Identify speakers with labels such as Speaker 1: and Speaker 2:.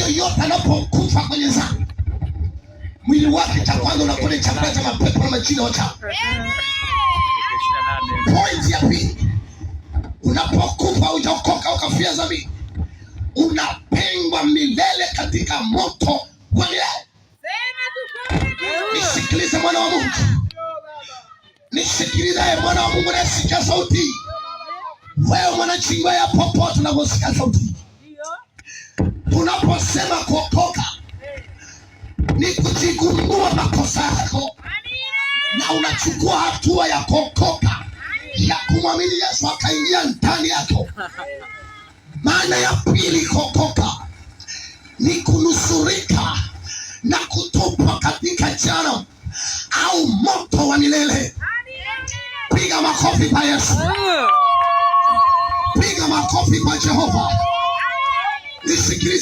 Speaker 1: yoyote anapokufa kwenye dhambi, mwili wake cha kwanza unakuwa ni chakula cha mapepo na majini ya wachawi. Point ya pili, unapokufa hujaokoka ukafia dhambi, unapengwa milele katika moto wa milele. Nisikilize mwana wa Mungu, nisikilize mwana wa Mungu, nasikia sauti. Wewe mwanachingwa ya popote unaposikia sauti, tunaposema kuokoka ni kujigundua makosa yako na unachukua hatua ya kuokoka, ya kumwamini Yesu akaingia ndani yako. Maana ya pili kuokoka ni kunusurika na kutupwa katika jehanamu au moto wa milele. Piga makofi kwa Yesu, piga makofi kwa Jehova. Nisikilize.